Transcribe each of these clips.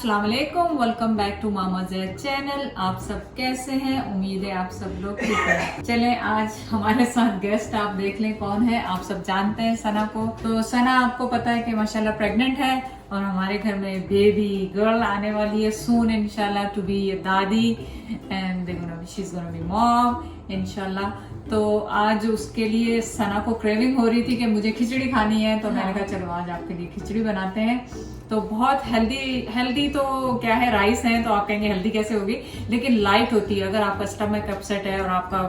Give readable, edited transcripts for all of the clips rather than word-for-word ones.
अस्सलाम वालेकुम, welcome back to Mama Zaid channel. आप सब कैसे हैं? उम्मीद है आप सब लोग ठीक हैं। चलें, आज हमारे साथ गेस्ट आप देख लें कौन है। आप सब जानते हैं सना को। तो सना आपको पता है कि माशाल्लाह प्रेग्नेंट है और हमारे घर में बेबी गर्ल आने वाली है सून इंशाल्लाह टू बी ए दादी and she is gonna be mom इंशाल्लाह। तो आज उसके लिए सना को क्रेविंग हो रही थी कि मुझे खिचड़ी खानी है, तो मैंने कहा चलो आज आपके लिए खिचड़ी बनाते हैं। तो बहुत हेल्दी तो क्या है, राइस है, तो आप कहेंगे हेल्दी कैसे होगी, लेकिन लाइट होती है। अगर आपका स्टमक अपसेट है और आपका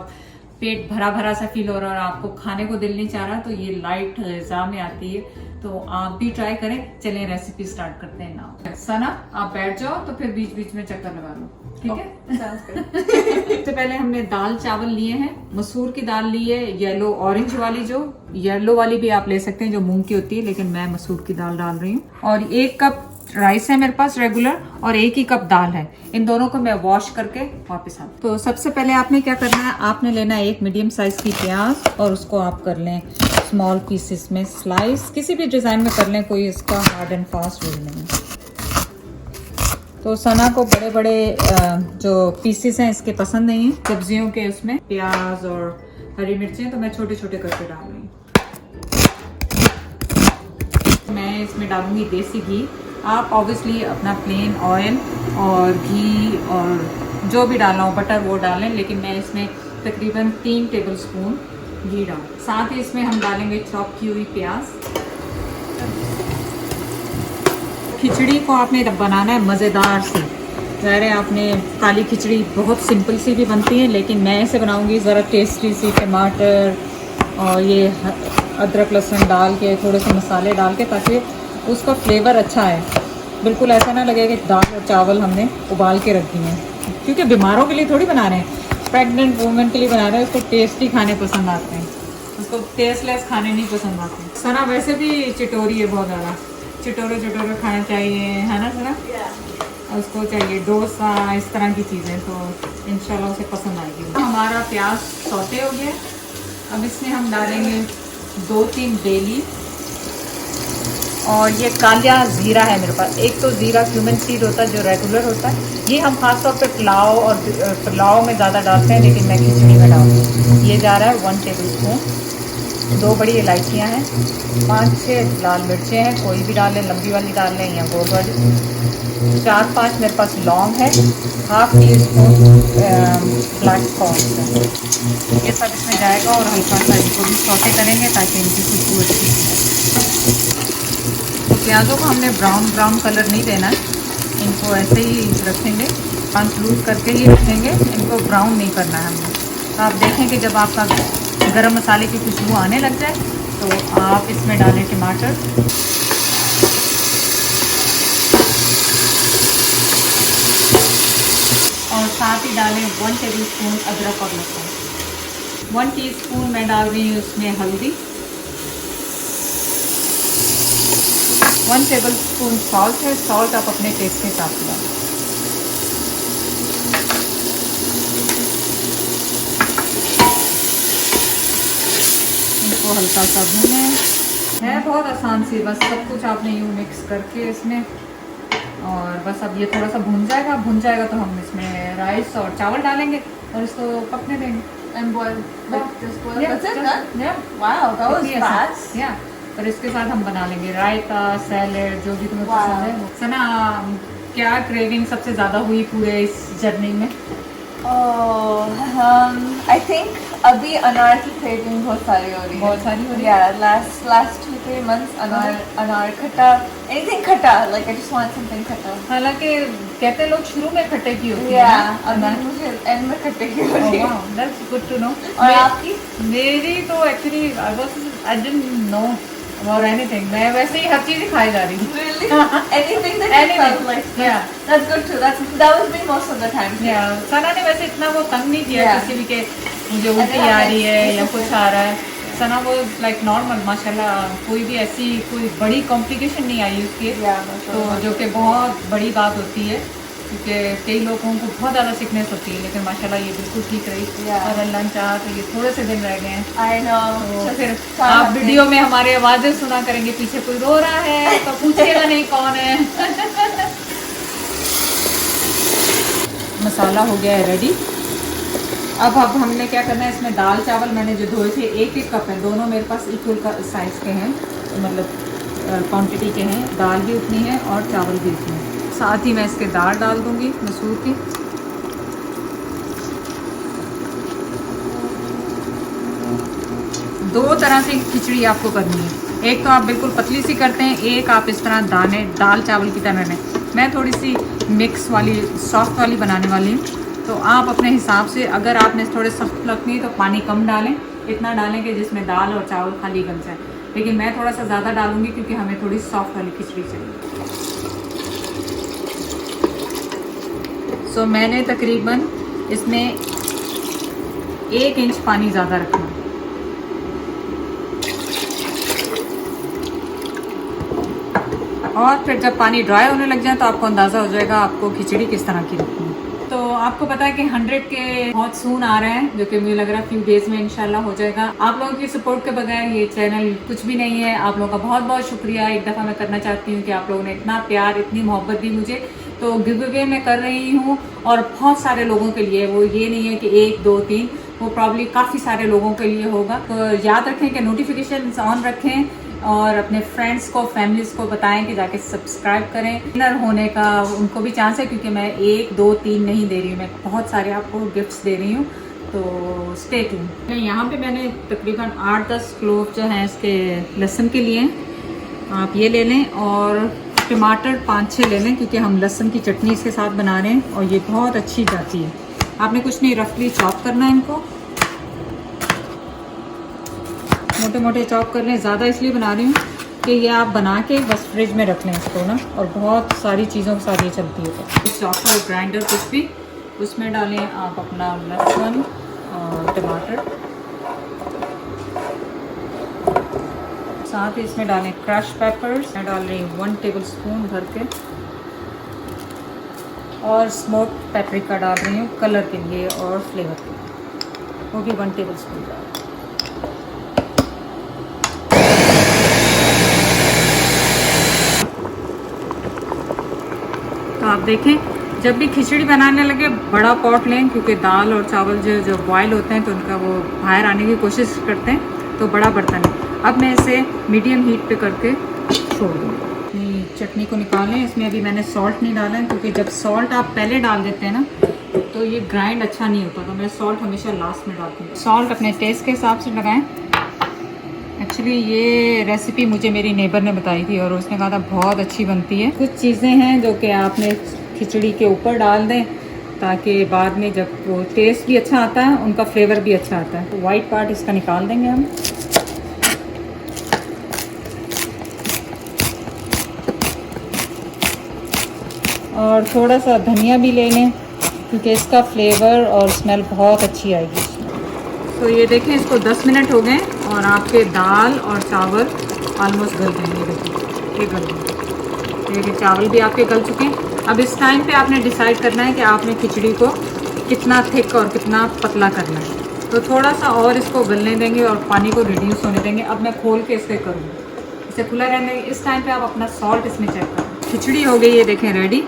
पेट भरा भरा सा फील हो रहा है और आपको खाने को दिल नहीं चाह रहा, तो ये लाइट ग़िज़ा में आती है। तो आप भी ट्राई करें। चलें रेसिपी स्टार्ट करते हैं ना। सना आप बैठ जाओ, तो फिर बीच बीच में चक्कर लगा लो, ठीक है? सबसे पहले हमने दाल चावल लिए हैं। मसूर की दाल ली है, येलो ऑरेंज वाली, जो येलो वाली भी आप ले सकते हैं जो मूंग की होती है, लेकिन मैं मसूर की दाल डाल रही हूँ। और 1 कप राइस है मेरे पास रेगुलर और 1 ही कप दाल है। इन दोनों को मैं वॉश करके वापस आ। तो सबसे पहले आपने क्या करना है, आपने लेना है 1 मीडियम साइज की प्याज और उसको आप कर लें स्मॉल पीसेस में स्लाइस। किसी भी डिजाइन में कर लें, कोई इसका हार्ड एंड फास्ट रूल नहीं है। तो सना को बड़े बड़े जो पीसेस हैं इसके पसंद नहीं है सब्जियों के, उसमें प्याज और हरी मिर्चें, तो मैं छोटे छोटे करके डाल रही हूँ। मैं इसमें डालूंगी देसी घी। आप ऑब्वियसली अपना प्लेन ऑयल और घी और जो भी डालना हो, बटर, वो डालें, लेकिन मैं इसमें तकरीबन 3 टेबलस्पून घी डाल। साथ ही इसमें हम डालेंगे चॉप की हुई प्याज। खिचड़ी को आपने बनाना है मज़ेदार सी। ज़ाहिर है आपने काली खिचड़ी बहुत सिंपल सी भी बनती है, लेकिन मैं ऐसे बनाऊंगी ज़रा टेस्टी सी, टमाटर और ये अदरक लहसुन डाल के, थोड़े से मसाले डाल के, ताकि उसका फ्लेवर अच्छा है। बिल्कुल ऐसा ना लगे कि दाल और चावल हमने उबाल के रख दिए हैं, क्योंकि बीमारों के लिए थोड़ी बना रहे हैं, प्रेग्नेंट वुमेन के लिए बना रहे हैं। उसको टेस्टी खाने पसंद आते हैं, उसको टेस्टलेस खाने नहीं पसंद आते। सना वैसे भी चिटोरी है बहुत ज़्यादा, चिटोरे चिटोरे खाना चाहिए, है ना सना? उसको चाहिए डोसा, इस तरह की चीज़ें, तो इंशाल्लाह उसे पसंद आएगी। हमारा प्याज सौते हो गया। अब इसमें हम डालेंगे 2-3 बेली और ये कालिया ज़ीरा है मेरे पास। एक तो ज़ीरा क्यूमिन सीड होता है जो रेगुलर होता है, ये हम खास तौर पे पुलाव में ज़्यादा डालते हैं, लेकिन मैं खिचड़ी में डालूँगी। ये जा रहा है 1 टेबलस्पून। 2 बड़ी इलायचियाँ हैं, 5-6 लाल मिर्चें हैं, कोई भी डाल लें, लंबी वाली डाल लें या गोल वाली। 4-5 मेरे पास लौंग है, 1/2 टीस्पून ब्लैक सॉल्ट। ये सब इसमें जाएगा और हल्का सा इसको भी सौटे करेंगे ताकि इनकी खुशबू अच्छी हो। तो प्याज़ों को हमने ब्राउन कलर नहीं देना है, इनको ऐसे ही रखेंगे, ट्रांसलूट करके ही रखेंगे, इनको ब्राउन नहीं करना है हमने। तो आप देखें कि जब आपका गरम मसाले की खुशबू आने लग जाए तो आप इसमें डालें टमाटर और साथ ही डालें 1 टेबलस्पून अदरक और लहसुन। 1 टीस्पून मैं डाल रही हूँ उसमें हल्दी, 1 टेबलस्पून सॉल्ट है, सॉल्ट आप अपने टेस्ट के हिसाब से डालें। इनको हल्का सा भूनें। है बहुत आसान सी, बस सब कुछ आपने यूँ मिक्स करके इसमें, और बस अब ये थोड़ा सा भुन जाएगा तो हम इसमें राइस और चावल डालेंगे और इसको पकने देंगे। And boil, like just boil. Yeah, That's it, just- done? yeah. Wow, that was इतनी आसान। fast. Yeah. और इसके साथ हम बना लेंगे रायता, सैलेड, जो भी तुम्हें Wow. पसंद है। सना, क्या क्रेविंग सबसे ज्यादा हुई पूरे इस जर्नी में? I think अभी अनार की craving बहुत सारी हो रही है। बहुत सारी हो रही है? Yeah, last 2-3 months अनार खट्टा, anything खट्टा, like I just want something खट्टा। हालांकि कहते हैं लोग शुरू में खट्टे की होती है। Yeah, अभी मुझे end में खट्टे की हो रही है। wow, that's good to know। और आपकी? मेरी तो actually I didn't know about anything। मैं वैसे ही हर चीज ही खाई जा रही हूँ। Really? Anything that you felt like? Yeah. That's good too. That was me most of the time. Yeah. सना ने वैसे इतना वो तंग नहीं किया Yeah. किसी भी के मुझे उल्टी आ रही है या कुछ आ रहा है। सना वो लाइक नॉर्मल, माशाल्लाह, कोई भी ऐसी कोई बड़ी कॉम्प्लिकेशन नहीं आई उसकी। Yeah, तो जो कि बहुत बड़ी बात होती है, क्योंकि कई लोगों को बहुत ज़्यादा सिकनेस होती है, लेकिन माशाल्लाह ये बिल्कुल ठीक रही। Yeah. और अल्लाह चाहा तो ये थोड़े से दिन रह गए हैं। I know. तो फिर आप वीडियो में हमारे आवाज़ें सुना करेंगे, पीछे कोई रो रहा है तो पूछिएगा नहीं कौन है। मसाला हो गया है रेडी। अब हमने क्या करना है, इसमें दाल चावल मैंने जो धोए थे 1-1 कप है, दोनों मेरे पास इक्वल साइज़ के हैं, मतलब क्वांटिटी के हैं। दाल भी उतनी है और चावल भी उतनी है। साथ ही मैं इसके दाल डाल दूँगी मसूर की। दो तरह से खिचड़ी आपको करनी है, एक तो आप बिल्कुल पतली सी करते हैं, एक आप इस तरह दाल चावल की तरह ने। मैं थोड़ी सी मिक्स वाली सॉफ्ट वाली बनाने वाली हूँ, तो आप अपने हिसाब से, अगर आपने थोड़े सख्त रखनी है तो पानी कम डालें, इतना डालें कि जिसमें दाल और चावल खाली गल जाए। लेकिन मैं थोड़ा सा ज़्यादा डालूंगी क्योंकि हमें थोड़ी सॉफ्ट वाली खिचड़ी चाहिए। सो मैंने तकरीबन इसमें 1 इंच पानी ज़्यादा रखा। और फिर जब पानी ड्राई होने लग जाए तो आपको अंदाज़ा हो जाएगा आपको खिचड़ी किस तरह की रखनी है। तो आपको पता है कि 100 के बहुत सून आ रहे हैं, जो कि मुझे लग रहा है फ्यू डेज में इंशाल्लाह हो जाएगा। आप लोगों की सपोर्ट के बगैर ये चैनल कुछ भी नहीं है। आप लोगों का बहुत बहुत शुक्रिया एक दफ़ा मैं करना चाहती हूँ कि आप लोगों ने इतना प्यार, इतनी मोहब्बत दी मुझे। तो गिव अवे मैं कर रही हूँ और बहुत सारे लोगों के लिए, वो ये नहीं है कि 1 2 3, वो प्रॉब्ली काफ़ी सारे लोगों के लिए होगा। तो याद रखें कि नोटिफिकेशन ऑन रखें और अपने फ्रेंड्स को, फैमिलीज को बताएं कि जाके सब्सक्राइब करें। विनर होने का उनको भी चांस है, क्योंकि मैं 1 2 3 नहीं दे रही हूँ, मैं बहुत सारे आपको गिफ्ट्स दे रही हूँ। तो स्टे ट्यून। यहाँ पे मैंने तकरीबन 8-10 क्लोव जो हैं इसके लहसुन के लिए, आप ये ले लें, और टमाटर 5-6 ले लें, क्योंकि हम लहसुन की चटनी इसके साथ बना रहे हैं और ये बहुत अच्छी जाती है। आपने कुछ नहीं, रफली चॉप करना है इनको, मोटे मोटे चॉप कर लें। ज़्यादा इसलिए बना रही हूँ कि ये आप बना के बस फ्रिज में रख लें इसको ना, और बहुत सारी चीज़ों के साथ ये चलती है। तो चॉपर ग्राइंडर कुछ भी, उसमें डालें आप अपना लहसुन और टमाटर, साथ ही इसमें डालें क्रश पेपर्स। मैं डाल रही हूँ 1 टेबलस्पून भर के, और स्मोक पेपरिका डाल रही हूँ कलर के लिए और फ्लेवर के लिए, वो भी 1 टेबलस्पून डाल। तो आप देखें, जब भी खिचड़ी बनाने लगे बड़ा पॉट लें, क्योंकि दाल और चावल जो बॉयल होते हैं तो उनका वो बाहर आने की कोशिश करते हैं, तो बड़ा बर्तन है। अब मैं इसे मीडियम हीट पे करके छोड़ दूँगी। चटनी को निकालें। इसमें अभी मैंने सॉल्ट नहीं डाला है, क्योंकि जब सॉल्ट आप पहले डाल देते हैं ना तो ये ग्राइंड अच्छा नहीं होता, तो मैं सॉल्ट हमेशा लास्ट में डालती हूँ। सॉल्ट अपने टेस्ट के हिसाब से लगाएं। एक्चुअली ये रेसिपी मुझे मेरी नेबर ने बताई थी और उसने कहा था बहुत अच्छी बनती है। कुछ चीज़ें हैं जो कि आपने खिचड़ी के ऊपर डाल दें, ताकि बाद में जब वो टेस्ट भी अच्छा आता है, उनका फ्लेवर भी अच्छा आता है। तो वाइट पार्ट इसका निकाल देंगे हम। और थोड़ा सा धनिया भी ले लें, क्योंकि इसका फ्लेवर और स्मेल बहुत अच्छी आएगी इसमें। तो ये देखें, इसको 10 मिनट हो गए और आपके दाल और चावल ऑलमोस्ट गल गए। ये देखिए, ये गल गए। ये चावल भी आपके गल चुके हैं। अब इस टाइम पे आपने डिसाइड करना है कि आपने खिचड़ी को कितना थिक और कितना पतला करना है। तो थोड़ा सा और इसको गलने देंगे और पानी को रिड्यूस होने देंगे। अब मैं खोल के इसे करूँगी, इसे खुला रहने देंगे। इस टाइम पे आप अपना सॉल्ट इसमें चेक करें। खिचड़ी हो गई है, देखें रेडी।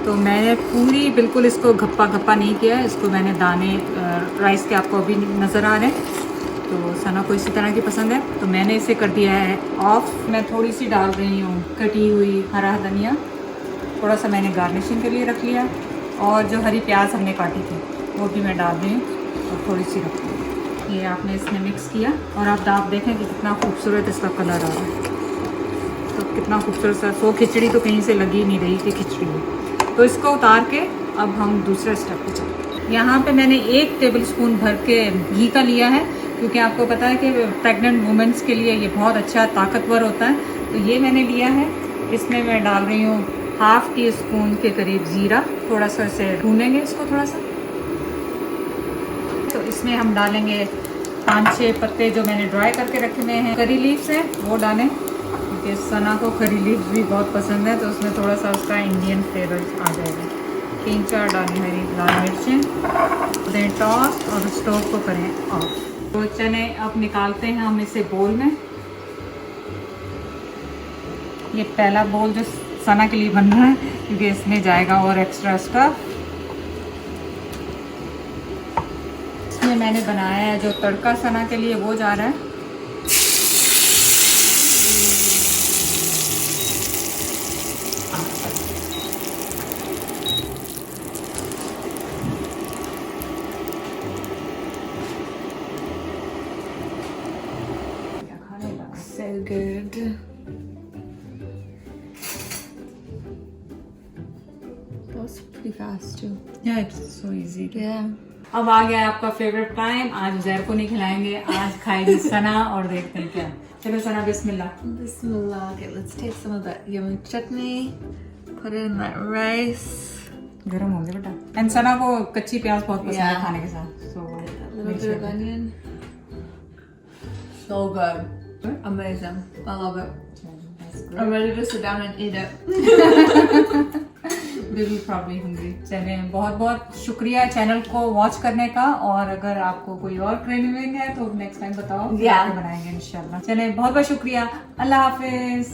तो मैंने पूरी बिल्कुल इसको घप्पा घप्पा नहीं किया है, इसको मैंने दाने राइस के आपको अभी नज़र आ रहे हैं। तो सना को इसी तरह की पसंद है, तो मैंने इसे कर दिया है ऑफ। मैं थोड़ी सी डाल रही हूँ कटी हुई हरा धनिया, थोड़ा सा मैंने गार्निशिंग के लिए रख लिया, और जो हरी प्याज हमने काटी थी वो भी मैं डाल रही हूँ और थोड़ी सी रख दी। ये आपने इसमें मिक्स किया और अब आप देखें कि कितना खूबसूरत इसका कलर आ रहा है। तो कितना खूबसूरत सा, सो खिचड़ी तो कहीं से लगी नहीं रही कि खिचड़ी है। तो इसको उतार के अब हम दूसरे स्टेप पे चलते। यहाँ पे मैंने 1 टेबलस्पून भर के घी का लिया है, क्योंकि आपको पता है कि प्रेग्नेंट वुमेंस के लिए ये बहुत अच्छा ताकतवर होता है। तो ये मैंने लिया है। इसमें मैं डाल रही हूँ 1/2 टीस्पून के करीब ज़ीरा। थोड़ा सा इसे भूनेंगे इसको थोड़ा सा। तो इसमें हम डालेंगे 5-6 पत्ते जो मैंने ड्राई करके रखे हुए हैं, करी लीव्स हैं, वो डालें, क्योंकि सना को करी लीव्स भी बहुत पसंद है। तो उसमें थोड़ा सा उसका इंडियन फ्लेवर आ जाएगा। 3-4 डाली हरी लाल मिर्चें, दें टॉस और स्टोव को करें ऑफ। तो चने अब निकालते हैं हम इसे बोल में। ये पहला बोल जो सना के लिए बन रहा है, क्योंकि इसमें जाएगा और एक्स्ट्रा स्टफ। में मैंने बनाया है जो तड़का सना के लिए वो जा रहा है। So good. That was pretty fast too. Yeah, it's so easy. Yeah. अब आ गया है आपका फेवरेट टाइम। आज उजैर को नहीं खिलाएंगे, आज खाएगी सना और देखते हैं क्या। चलो सना बिस्मिल्लाह। Bismillah. Okay, let's take some of that yummy chutney. Put it in that rice. गरम होंगे बेटा। एंड सना को कच्ची प्याज बहुत पसंद है Yeah. खाने के साथ। So A little bit of onion. So good. Amazing. I love it. I'm ready to sit down and eat it. We will probably hungry. चलें, बहुत बहुत शुक्रिया चैनल को वॉच करने का। और अगर आपको कोई और क्रेविंग है तो नेक्स्ट टाइम बताओ, Yeah. बनाएंगे इंशाल्लाह। चलें, बहुत बहुत शुक्रिया। अल्लाह हाफिज।